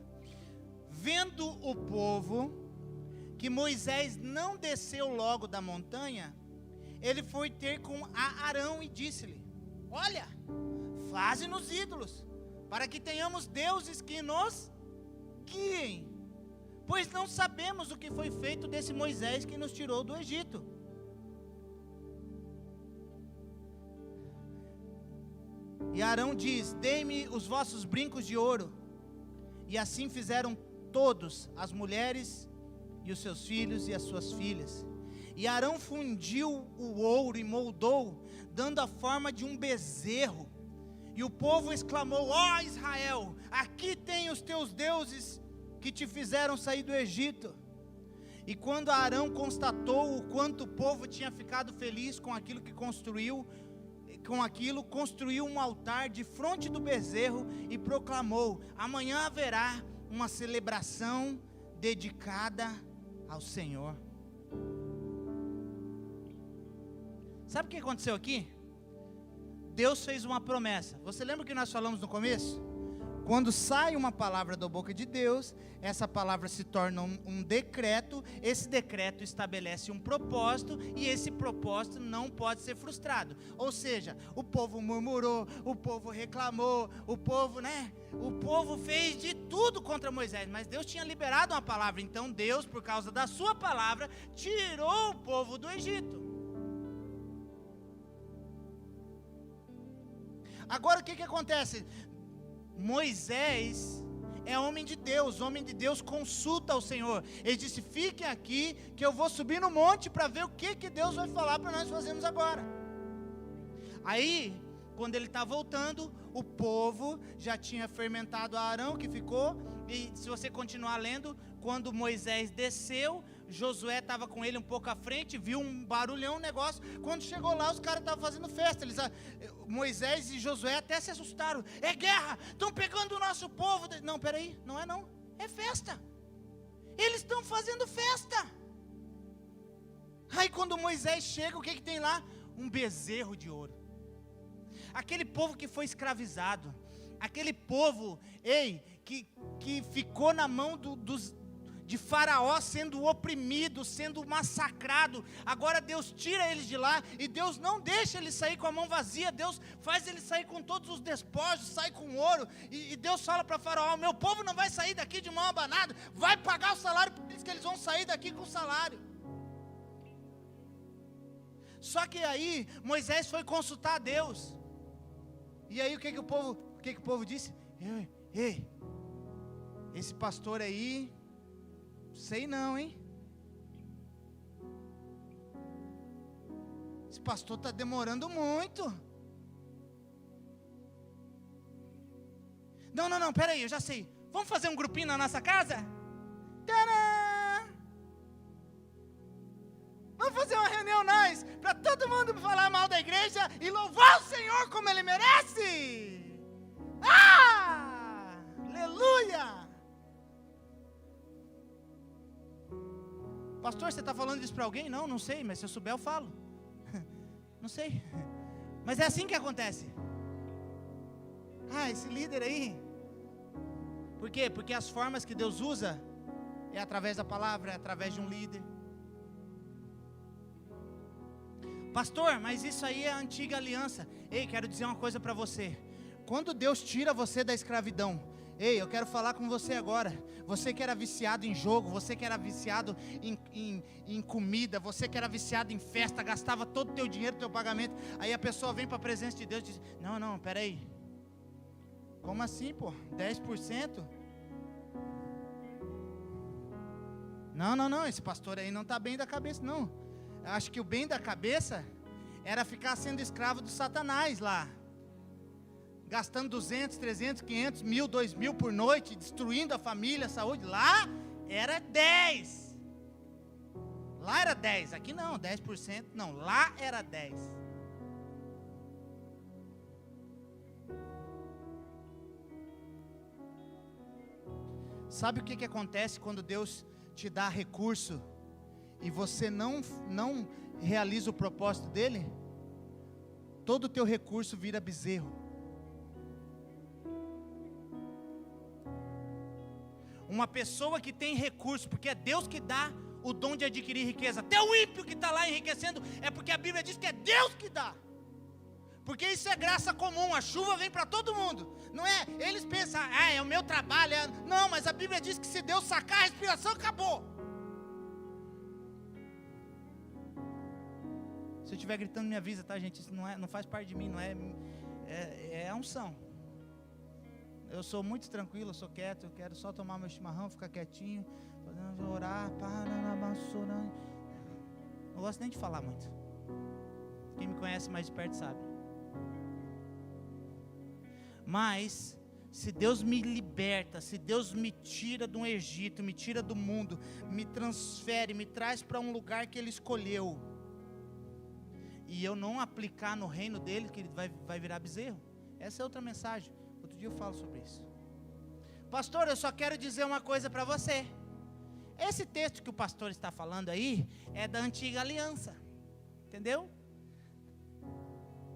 Vendo o povo que Moisés não desceu logo da montanha, ele foi ter com Arão e disse-lhe: olha, faze-nos ídolos, para que tenhamos deuses que nos guiem, pois não sabemos o que foi feito desse Moisés que nos tirou do Egito. E Arão diz: dei-me os vossos brincos de ouro. E assim fizeram todos, as mulheres e os seus filhos e as suas filhas. E Arão fundiu o ouro e moldou, dando a forma de um bezerro. E o povo exclamou: ó Israel, aqui tem os teus deuses que te fizeram sair do Egito. E quando Arão constatou o quanto o povo tinha ficado feliz com aquilo que construiu, construiu um altar de frente do bezerro e proclamou: amanhã haverá uma celebração dedicada ao Senhor. Sabe o que aconteceu aqui? Deus fez uma promessa. Você lembra o que nós falamos no começo? Quando sai uma palavra da boca de Deus, essa palavra se torna um decreto, esse decreto estabelece um propósito, e esse propósito não pode ser frustrado. Ou seja, o povo murmurou, o povo reclamou, o povo fez de tudo contra Moisés, mas Deus tinha liberado uma palavra. Então Deus, por causa da sua palavra, tirou o povo do Egito. Agora o que acontece? Moisés é homem de Deus consulta ao Senhor. Ele disse: fiquem aqui que eu vou subir no monte para ver o que Deus vai falar para nós fazermos agora. Aí, quando ele está voltando, o povo já tinha fermentado a Arão, que ficou. E se você continuar lendo, quando Moisés desceu, Josué estava com ele um pouco à frente, viu um barulhão, um negócio. Quando chegou lá, os caras estavam fazendo festa. Moisés e Josué até se assustaram. É guerra, estão pegando o nosso povo. Não, peraí, não é não, é festa. Eles estão fazendo festa. Aí quando Moisés chega, o que tem lá? Um bezerro de ouro. Aquele povo que foi escravizado, aquele povo, que ficou na mão de Faraó, sendo oprimido, sendo massacrado. Agora Deus tira eles de lá, e Deus não deixa eles sair com a mão vazia. Deus faz eles sair com todos os despojos, sai com ouro, e Deus fala para Faraó: meu povo não vai sair daqui de mão abanada, vai pagar o salário por eles, que eles vão sair daqui com o salário. Só que aí Moisés foi consultar a Deus, e aí o que o povo disse? Ei, esse pastor aí, sei não, hein? Esse pastor está demorando muito. Não, peraí, eu já sei. Vamos fazer um grupinho na nossa casa? Tadã! Vamos fazer uma reunião nós, para todo mundo falar mal da igreja e louvar o Senhor como Ele merece. Aleluia! Pastor, você está falando isso para alguém? Não sei, mas se eu souber eu falo. Não sei, mas é assim que acontece. Esse líder aí. Por quê? Porque as formas que Deus usa é através da palavra, é através de um líder. Pastor, mas isso aí é a antiga aliança. Ei, quero dizer uma coisa para você. Quando Deus tira você da escravidão, ei, eu quero falar com você agora. Você que era viciado em jogo, você que era viciado em comida, você que era viciado em festa, gastava todo o teu dinheiro, teu pagamento. Aí a pessoa vem para a presença de Deus e diz: não, peraí. Como assim, pô? 10%? Não, esse pastor aí não está bem da cabeça, não. Eu acho que o bem da cabeça era ficar sendo escravo do Satanás lá. Gastando 200, 300, 500, 1.000, 2.000 por noite, destruindo a família, a saúde. Lá era 10. Lá era 10, aqui não, 10%, não, lá era 10. Sabe o que acontece quando Deus te dá recurso e você não realiza o propósito dele? Todo o teu recurso vira bezerro. Uma pessoa que tem recurso, porque é Deus que dá o dom de adquirir riqueza. Até o ímpio que está lá enriquecendo, é porque a Bíblia diz que é Deus que dá. Porque isso é graça comum, a chuva vem para todo mundo. Não é, eles pensam, é o meu trabalho. Não, mas a Bíblia diz que se Deus sacar a respiração, acabou. Se eu estiver gritando, me avisa, tá, gente? Isso não faz parte de mim, não é, é unção. Eu sou muito tranquilo, eu sou quieto, eu quero só tomar meu chimarrão, ficar quietinho, orar, não gosto nem de falar muito. Quem me conhece mais de perto sabe. Mas, se Deus me liberta, se Deus me tira do Egito, me tira do mundo, me transfere, me traz para um lugar que Ele escolheu, e eu não aplicar no reino dele, que ele vai virar bezerro. Essa é outra mensagem. Outro dia eu falo sobre isso. Pastor, eu só quero dizer uma coisa para você. Esse texto que o pastor está falando aí é da antiga aliança. Entendeu?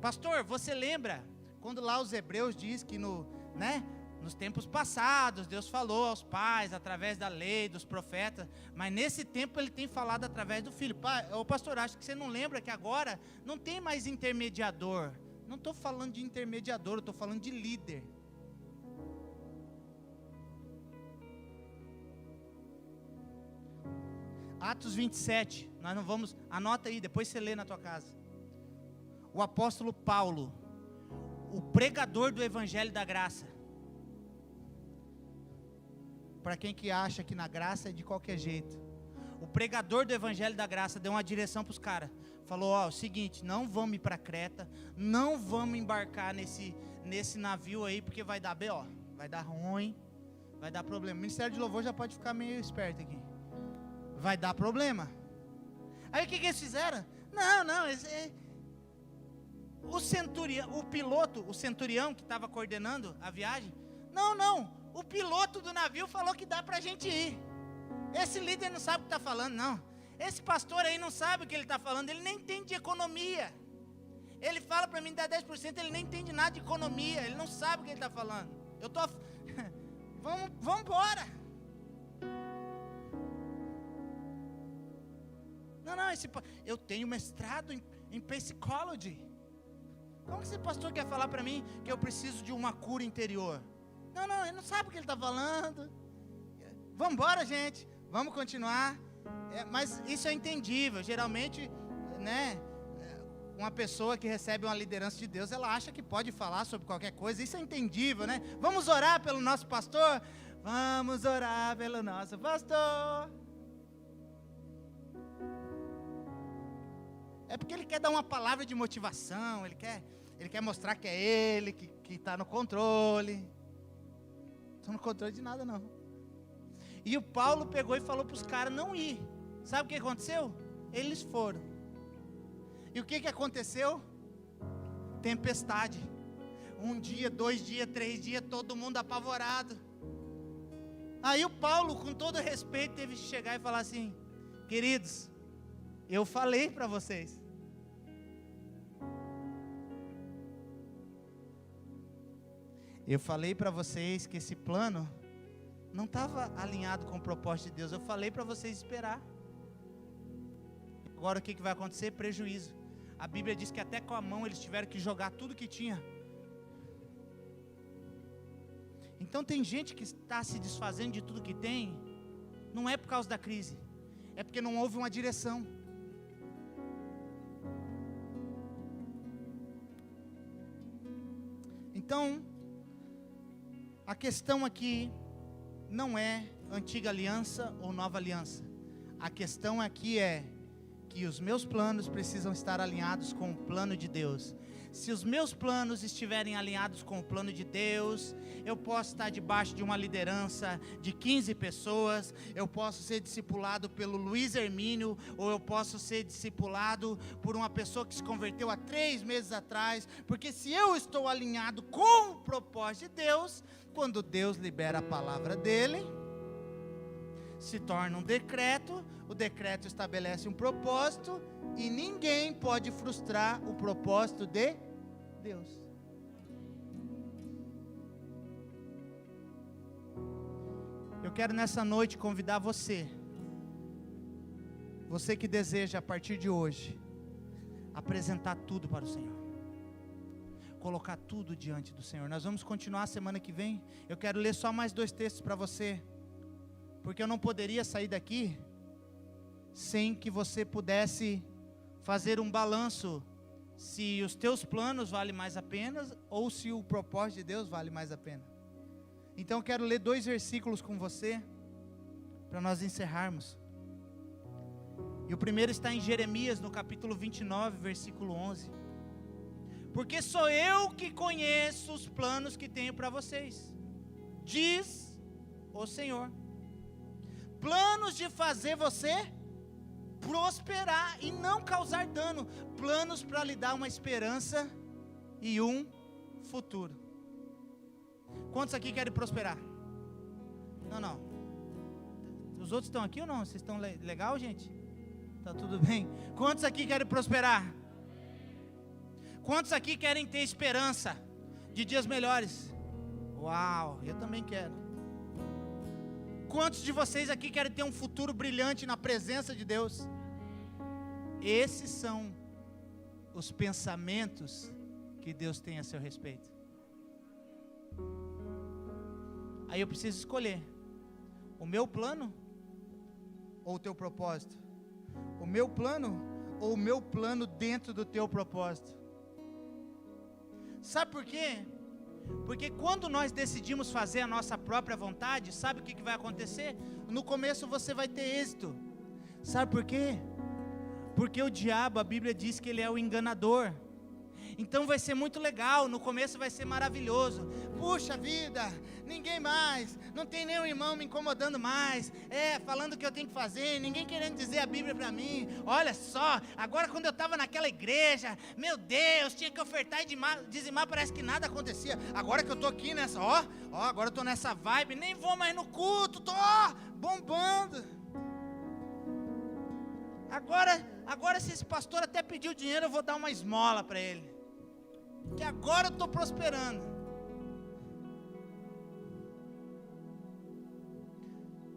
Pastor, você lembra quando lá os hebreus diz que nos tempos passados Deus falou aos pais através da lei, dos profetas, mas nesse tempo Ele tem falado através do Filho. Pastor, acho que você não lembra que agora não tem mais intermediador. Não estou falando de intermediador, estou falando de líder. Atos 27, nós não vamos, anota aí, depois você lê na tua casa. O apóstolo Paulo, o pregador do Evangelho da Graça. Para quem que acha que na graça é de qualquer jeito. O pregador do Evangelho da Graça deu uma direção para os caras. Falou, o seguinte, não vamos ir para Creta, não vamos embarcar nesse navio aí, porque vai dar B.O., vai dar ruim, vai dar problema. O Ministério de Louvor já pode ficar meio esperto aqui. Vai dar problema. Aí o que eles fizeram? O centurião que estava coordenando a viagem, o piloto do navio falou que dá para a gente ir. Esse líder não sabe o que está falando, não. Esse pastor aí não sabe o que ele está falando, ele nem entende de economia. Ele fala para mim dar 10%, ele nem entende nada de economia, ele não sabe o que ele está falando. Vamos embora. Eu tenho mestrado em Psychology. Como que esse pastor quer falar para mim que eu preciso de uma cura interior? Ele não sabe o que ele está falando. Vamos embora, gente, vamos continuar. Mas isso é entendível. Geralmente, uma pessoa que recebe uma liderança de Deus, ela acha que pode falar sobre qualquer coisa. Isso é entendível, né? Vamos orar pelo nosso pastor? Vamos orar pelo nosso pastor. É porque ele quer dar uma palavra de motivação, ele quer mostrar que é ele que está no controle. Não estou no controle de nada, não. E o Paulo pegou e falou para os caras não ir. Sabe o que aconteceu? Eles foram. E o que aconteceu? Tempestade. 1 dia, 2 dias, 3 dias, todo mundo apavorado. Aí o Paulo, com todo respeito, teve que chegar e falar assim: queridos, eu falei para vocês. Eu falei para vocês que esse plano não estava alinhado com o propósito de Deus. Eu falei para vocês esperar. Agora o que vai acontecer? Prejuízo. A Bíblia diz que até com a mão eles tiveram que jogar tudo que tinha. Então tem gente que está se desfazendo de tudo que tem, não é por causa da crise, é porque não houve uma direção. Então, a questão aqui não é antiga aliança ou nova aliança. A questão aqui é que os meus planos precisam estar alinhados com o plano de Deus. Se os meus planos estiverem alinhados com o plano de Deus, eu posso estar debaixo de uma liderança de 15 pessoas, eu posso ser discipulado pelo Luiz Hermínio, ou eu posso ser discipulado por uma pessoa que se converteu há 3 meses atrás, porque se eu estou alinhado com o propósito de Deus, quando Deus libera a palavra dele, se torna um decreto, o decreto estabelece um propósito, e ninguém pode frustrar o propósito de Deus. Eu quero nessa noite convidar você que deseja a partir de hoje, apresentar tudo para o Senhor, colocar tudo diante do Senhor. Nós vamos continuar a semana que vem. Eu quero ler só mais 2 textos para você, porque eu não poderia sair daqui sem que você pudesse fazer um balanço, se os teus planos valem mais a pena, ou se o propósito de Deus vale mais a pena. Então eu quero ler 2 versículos com você, para nós encerrarmos. E o primeiro está em Jeremias, no capítulo 29, versículo 11. Porque sou eu que conheço os planos que tenho para vocês, diz o Senhor. Planos de fazer você prosperar e não causar dano, planos para lhe dar uma esperança e um futuro. Quantos aqui querem prosperar? Não. Os outros estão aqui ou não? Vocês estão legal, gente? Tá tudo bem? Quantos aqui querem prosperar? Quantos aqui querem ter esperança de dias melhores? Uau, eu também quero. Quantos de vocês aqui querem ter um futuro brilhante na presença de Deus? Esses são os pensamentos que Deus tem a seu respeito. Aí eu preciso escolher: o meu plano ou o teu propósito? O meu plano ou o meu plano dentro do teu propósito? Sabe por quê? Porque quando nós decidimos fazer a nossa própria vontade, sabe o que vai acontecer? No começo você vai ter êxito. Sabe por quê? Porque o diabo, a Bíblia diz que ele é o enganador. Então vai ser muito legal, no começo vai ser maravilhoso. Puxa vida, ninguém mais, não tem nenhum irmão me incomodando mais, falando o que eu tenho que fazer, ninguém querendo dizer a Bíblia para mim. Olha só, agora quando eu estava naquela igreja, meu Deus, tinha que ofertar e dizimar, parece que nada acontecia. Agora que eu estou aqui nessa, agora eu estou nessa vibe, nem vou mais no culto, estou bombando. Agora se esse pastor até pediu dinheiro, eu vou dar uma esmola para ele, que agora eu estou prosperando.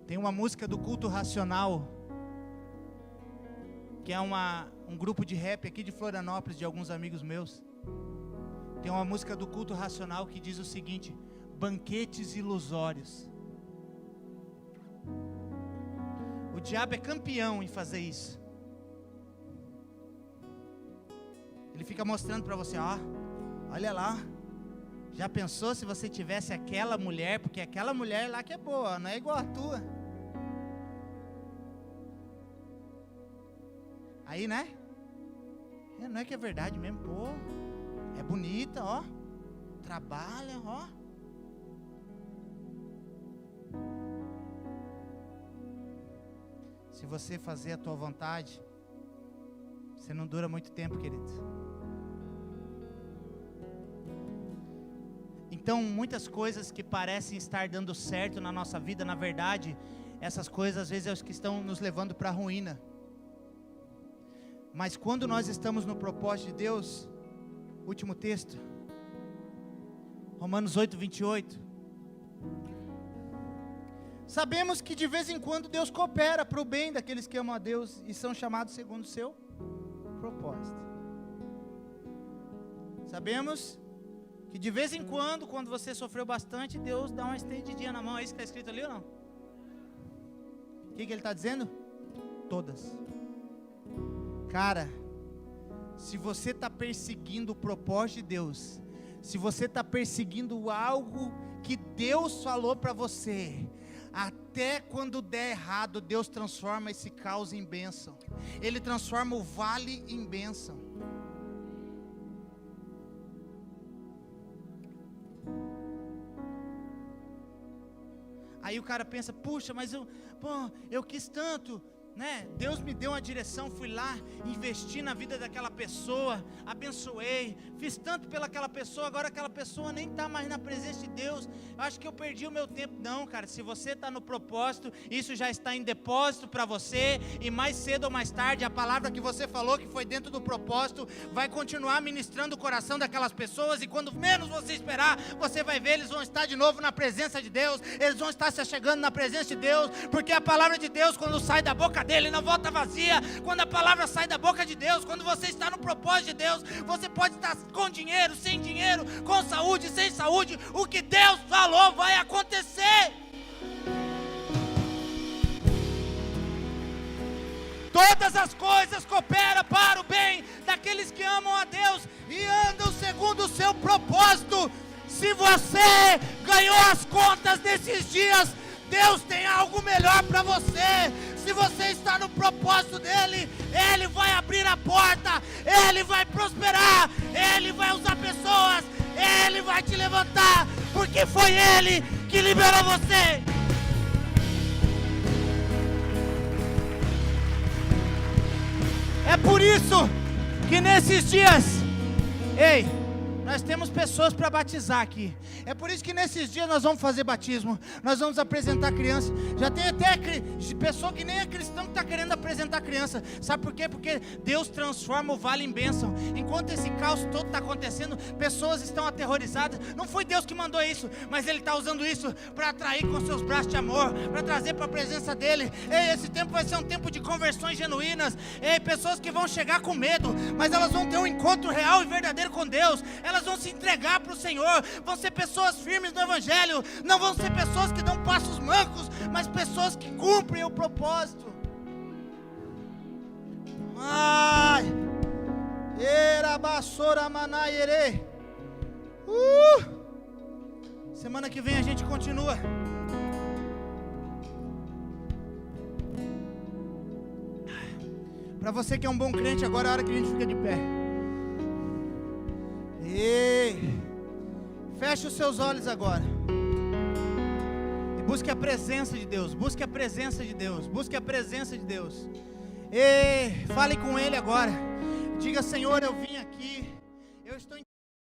Tem uma música do Culto Racional, que é um grupo de rap aqui de Florianópolis, de alguns amigos meus. Tem uma música do Culto Racional que diz o seguinte: banquetes ilusórios. O diabo é campeão em fazer isso. Ele fica mostrando para você, olha lá, já pensou se você tivesse aquela mulher, porque aquela mulher lá que é boa, não é igual a tua. Aí, né? Não é que é verdade mesmo, pô, é bonita, trabalha, Se você fazer a tua vontade, você não dura muito tempo, querido. Então, muitas coisas que parecem estar dando certo na nossa vida, na verdade, essas coisas às vezes é os que estão nos levando para a ruína. Mas quando nós estamos no propósito de Deus, último texto, Romanos 8, 28. Sabemos que de vez em quando Deus coopera para o bem daqueles que amam a Deus e são chamados segundo o seu propósito. Sabemos que de vez em quando você sofreu bastante, Deus dá uma estendidinha na mão. É isso que está escrito ali ou não? O que ele está dizendo? Todas. Cara, se você está perseguindo o propósito de Deus, se você está perseguindo algo que Deus falou para você, até quando der errado, Deus transforma esse caos em bênção. Ele transforma o vale em bênção. Aí o cara pensa, puxa, mas eu quis tanto, né? Deus me deu uma direção, fui lá, investi na vida daquela pessoa, abençoei, fiz tanto pelaquela pessoa, agora aquela pessoa nem está mais na presença de Deus, acho que eu perdi o meu tempo. Não, cara, se você está no propósito, isso já está em depósito para você, e mais cedo ou mais tarde, a palavra que você falou, que foi dentro do propósito, vai continuar ministrando o coração daquelas pessoas, e quando menos você esperar, você vai ver, eles vão estar de novo na presença de Deus, eles vão estar se achegando na presença de Deus, porque a palavra de Deus, quando sai da boca dele, não volta vazia. Quando a palavra sai da boca de Deus, quando você está no propósito de Deus, você pode estar com dinheiro, sem dinheiro, com saúde, sem saúde, o que Deus falou vai acontecer. Todas as coisas cooperam para o bem daqueles que amam a Deus e andam segundo o seu propósito. Se você ganhou as contas desses dias, Deus tem algo melhor para você. Se você está no propósito dele, ele vai abrir a porta, ele vai prosperar, ele vai usar pessoas, ele vai te levantar, porque foi ele que liberou você. É por isso que nesses dias, nós temos pessoas para batizar aqui. É por isso que nesses dias nós vamos fazer batismo. Nós vamos apresentar criança. Já tem até pessoa que nem é cristão que está querendo apresentar criança. Sabe por quê? Porque Deus transforma o vale em bênção. Enquanto esse caos todo está acontecendo, pessoas estão aterrorizadas. Não foi Deus que mandou isso, mas Ele está usando isso para atrair com seus braços de amor, para trazer para a presença dEle. Esse tempo vai ser um tempo de conversões genuínas. Pessoas que vão chegar com medo, mas elas vão ter um encontro real e verdadeiro com Deus. Elas vão se entregar para o Senhor, vão ser pessoas firmes no Evangelho, não vão ser pessoas que dão passos mancos, mas pessoas que cumprem o propósito. Semana que vem a gente continua. Para você que é um bom crente, agora é a hora que a gente fica de pé. Feche os seus olhos agora e busque a presença de Deus. Busque a presença de Deus. Busque a presença de Deus. Fale com Ele agora. Diga: Senhor, eu vim aqui. Eu estou